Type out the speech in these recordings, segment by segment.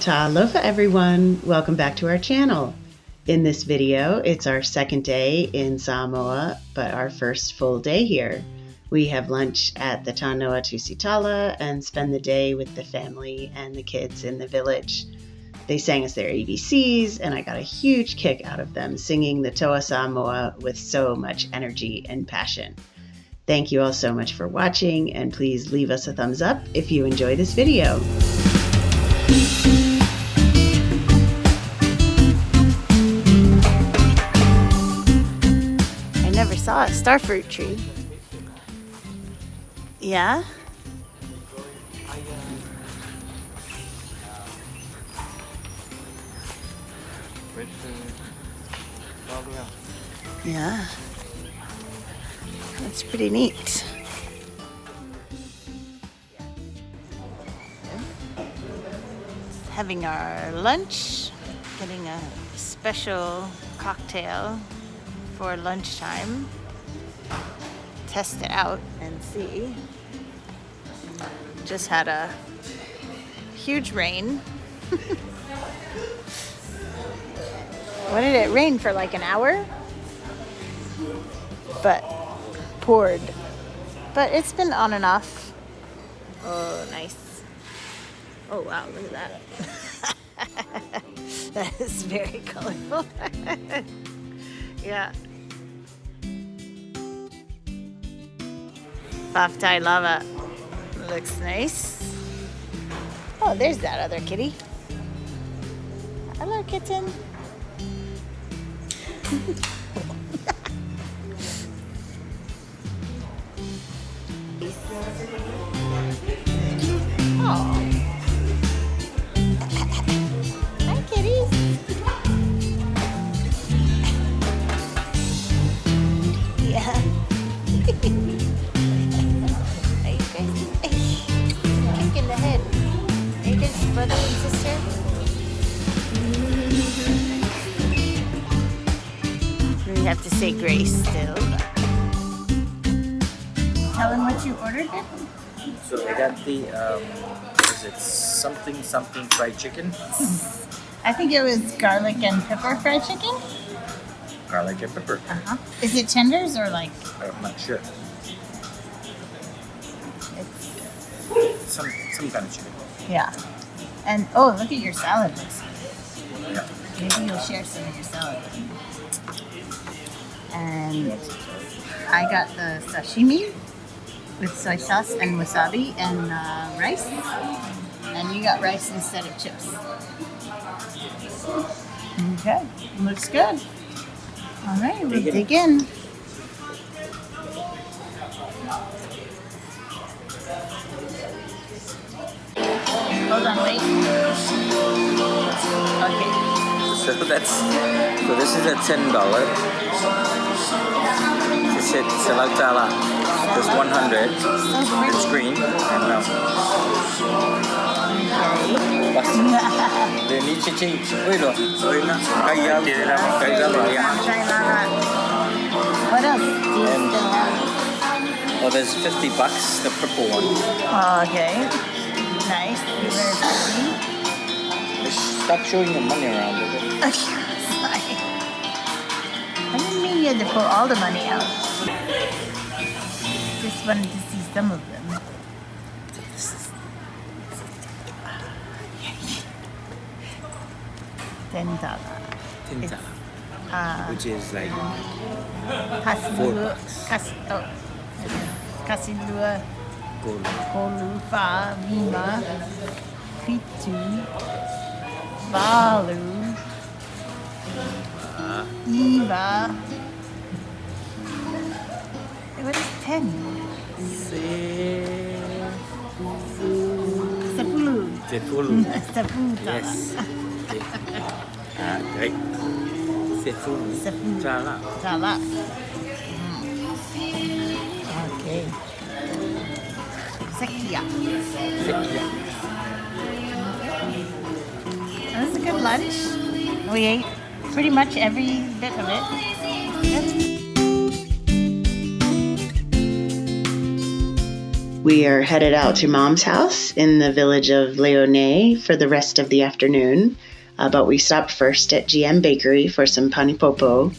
Talofa everyone, welcome back to our channel. In this video, it's our second day in Samoa, but our first full day here. We have lunch at the Tanoa Tusitala and spend the day with the family and the kids in the village. They sang us their ABCs, and I got a huge kick out of them singing the Toa Samoa with so much energy and passion. Thank you all so much for watching, and please leave us a thumbs up if you enjoy this video. I never saw a starfruit tree. Yeah? Yeah. That's pretty neat. Having our lunch, getting a special cocktail for lunchtime. Test it out and see. Just had a huge rain. What did it rain for, like an hour? But poured. But it's been on and off. Oh, nice. Oh, wow, look at that. That is very colorful. Yeah. Baftai lava. Looks nice. Oh, there's that other kitty. Hello, kitten. Oh. Hi, kitties. Yeah. Are you guys? Kick in the head. Are you guys brother and sister? We have to say grace still. Tell them what you ordered. So I got the is it something fried chicken? I think it was garlic and pepper fried chicken. Garlic and pepper. Is it tenders or like? I'm not sure. It's Some kind of chicken. yeah. And oh, look at your salad. Looks good. Yeah. Maybe you'll share some of your salad. And I got the sashimi with soy sauce and wasabi and rice. And you got rice instead of chips. Okay, looks good. All right, we'll dig in. Hold on, wait. Okay. So this is a $10. This is Salatala. There's 100. It's green. And the niche change. What else do you still have? Oh, there's $50. The purple one. Oh, okay. Nice. Very pretty. Stop showing your money around. Sorry. I didn't mean you had to pull all the money out. Just wanted to see some of them. $10. Which is like Kasilua, Kasilua, Kolufa, Vima, Pitu, Valu, Eva. What is 10? Sepulu. Sepulu. Sepulu. Yes. Great. Sepulu. Sepulu. Tala. Tala. Okay. Sekia. Sekia. That was a good lunch. We ate pretty much every bit of it. Good. We are headed out to Mom's house in the village of Leone for the rest of the afternoon, but we stopped first at GM Bakery for some panipopo.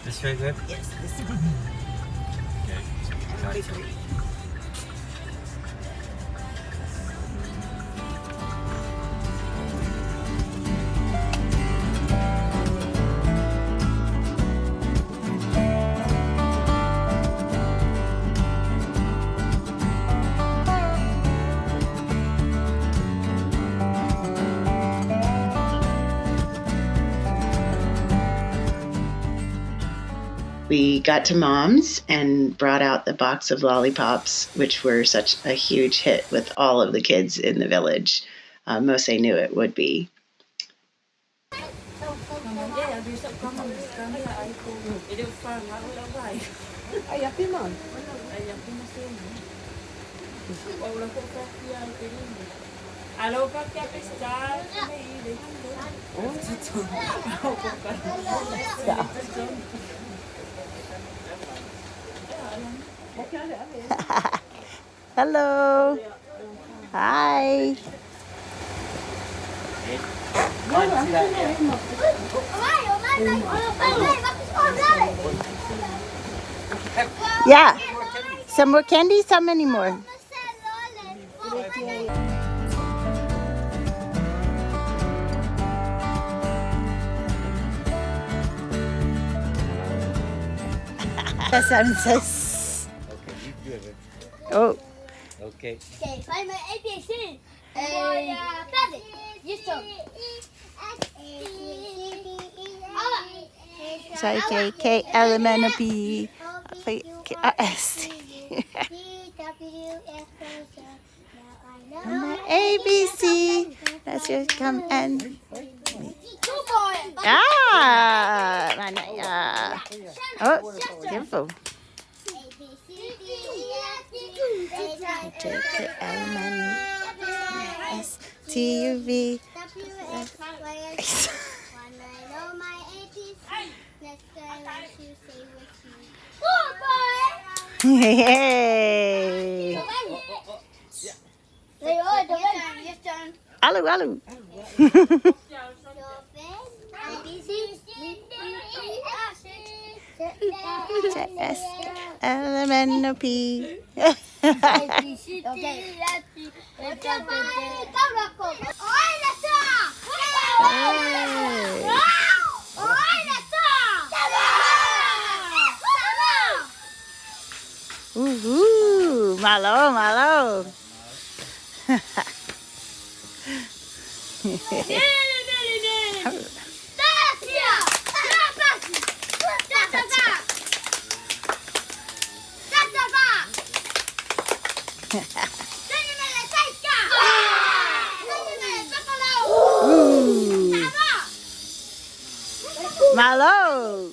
This right there? Yes, this is Okay. bakery. We got to Mom's and brought out the box of lollipops, which were such a huge hit with all of the kids in the village. Mose knew it would be. Hello. Hi. Yeah. Some more candies? How many more? That sounds so. Okay, you do it. Oh. Okay. Okay, find my ABC. Sorry, K, K, L, M, N, O, P, K, R, S, T. A, B, C. Let's just come and. Ah! Yeah. Oh, careful. J, K, L, M, N, S, T, U, V. Yay! Alu, alu. S, L, M, N, O, P. Ooh, malo, malo. Ooh. Malo.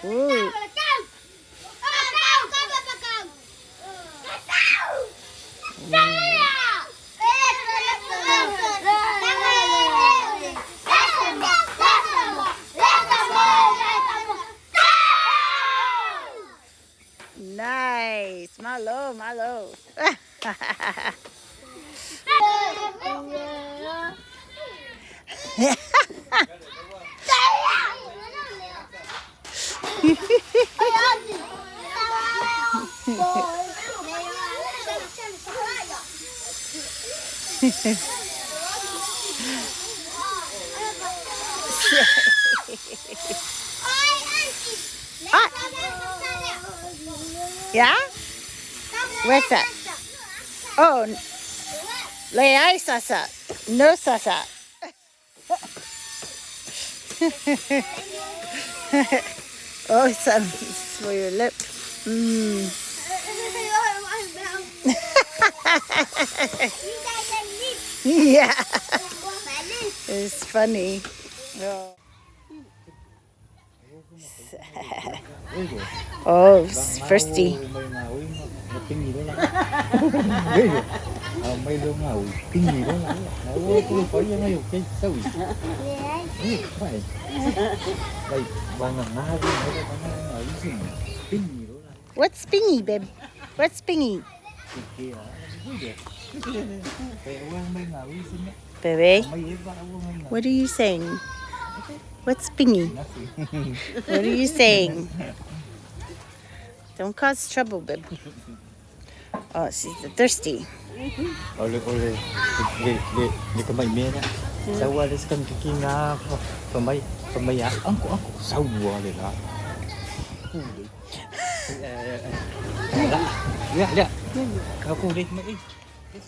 Ooh. Nice. Malo, malo. Yeah? Where's that? Oh, Leai sasa. No sasa. Oh, some for your lip. Mm. Yeah. It's funny. Oh, it's thirsty. What's spingy, babe? What's spingy? Baby, what are you saying? What's spingy? What are you saying? Don't cause trouble, babe. Oh, she's thirsty.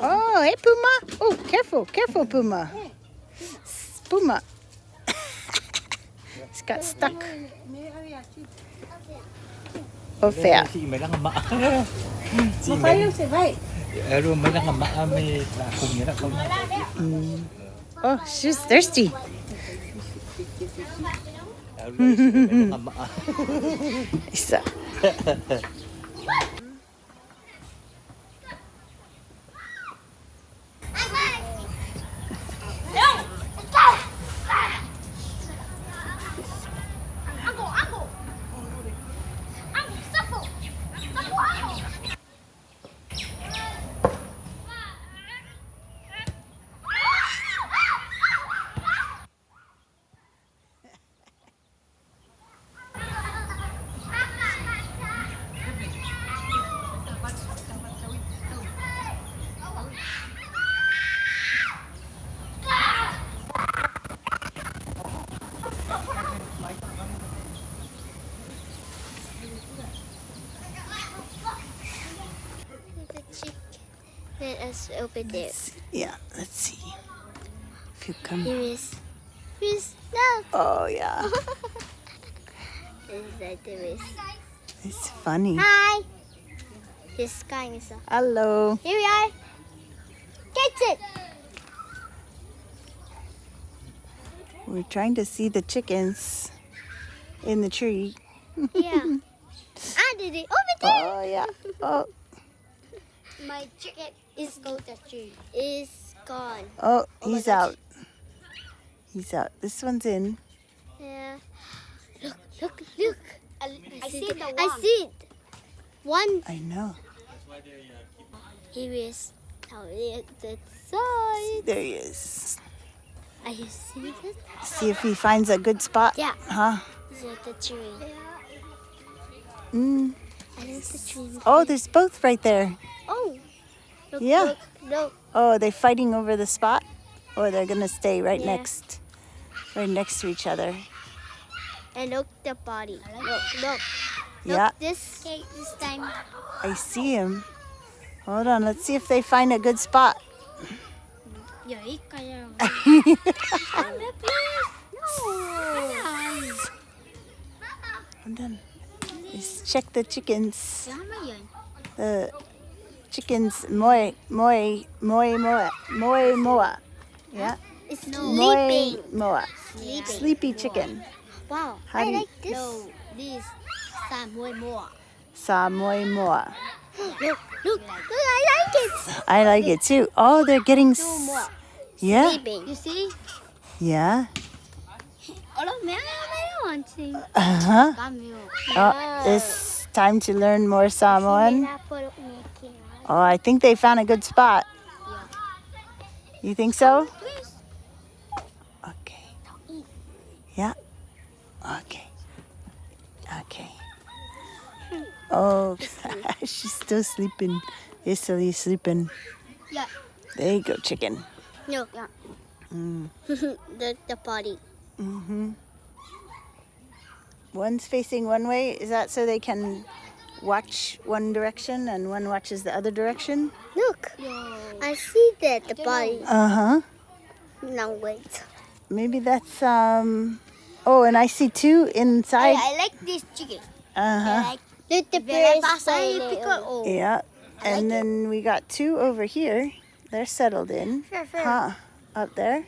Oh, hey, Puma. Oh, careful, careful, Puma. Puma. It's got stuck. Oh, fair. Oh, she's thirsty. Isa. Let us open there. Yeah, let's see. If you come. Here is. No. Oh, yeah. There is. It's funny. Hi. He's going so. Hello. Here we are. Get it. We're trying to see the chickens in the tree. Yeah. I did it. Over there. Oh, yeah. Oh, My chicken is gone. oh, Oh my he's gosh. out. He's out. This one's in. Yeah. Look. I see the one. I see it. One. I know. Here is Oh, yeah, that's side. There he is. Are you seeing it? See if he finds a good spot. Yeah. Huh? Is it the tree? Mm. I think the tree. Oh, there's both right there. Oh. Look, Yeah. Look, look. Oh, are they fighting over the spot? Or they're gonna stay right Yeah. next to each other. And look the body. Look, look. Yeah, Look, this time. I see him. Hold on, let's see if they find a good spot. Hold on. Let's check the chickens. The chickens, moi moa. Yeah, It's moi sleeping. moa. Sleepy chicken. Wow. How do I you- like this. No, this. More. Sa moi moa. Look, I like it. I like it too. Oh, they're getting. No more. Yeah, Sleeping. You see? yeah. Uh-huh. Oh, it's time to learn more Samoan. Oh, I think they found a good spot. You think so? Okay. Yeah. Okay. Okay. Oh, she's still sleeping. Italy's sleeping. Yeah. There you go, chicken. No. Yeah. Mm. the body. Mm-hmm. One's facing one way. Is that so they can watch one direction and one watches the other direction? Look. I see that the body. Uh-huh. No, wait. Maybe that's oh, and I see two inside. I like this chicken. Uh-huh. Look, the birds. Yeah. And then we got two over here. They're settled in. Huh. Up there.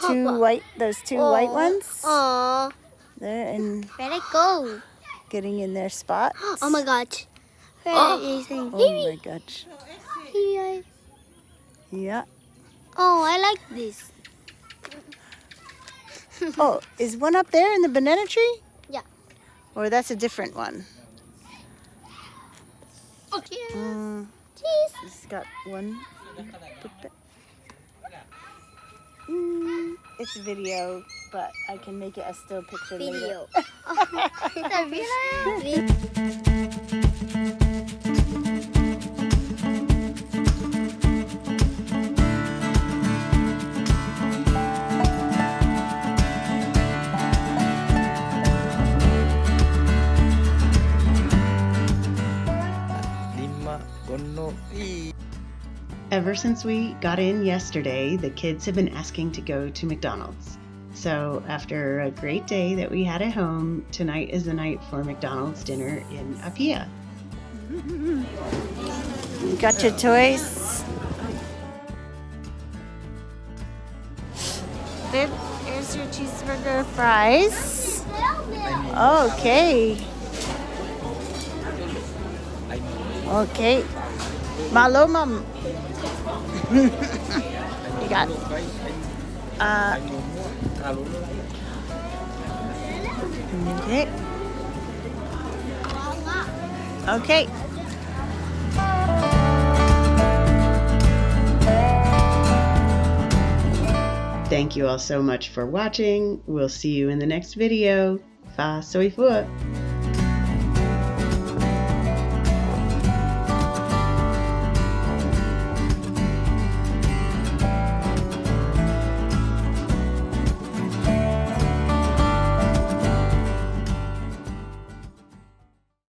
Two white, those two white ones. Aww. They're in, Where'd it go? getting in their spots. Oh my god. Oh my gosh. Yeah. Oh, I like this. Oh, is one up there in the banana tree? Yeah. Or that's a different one? Oh, cheers. Cheese. It's got one. It's video, but I can make it a still picture later. Video. Video. Ever since we got in yesterday, the kids have been asking to go to McDonald's. So after a great day that we had at home, tonight is the night for McDonald's dinner in Apia. You got your toys? Babe, here's your cheeseburger fries. Okay. Okay. Malo, mom. You got okay. Okay. Thank you all so much for watching. We'll see you in the next video. Fa soifua.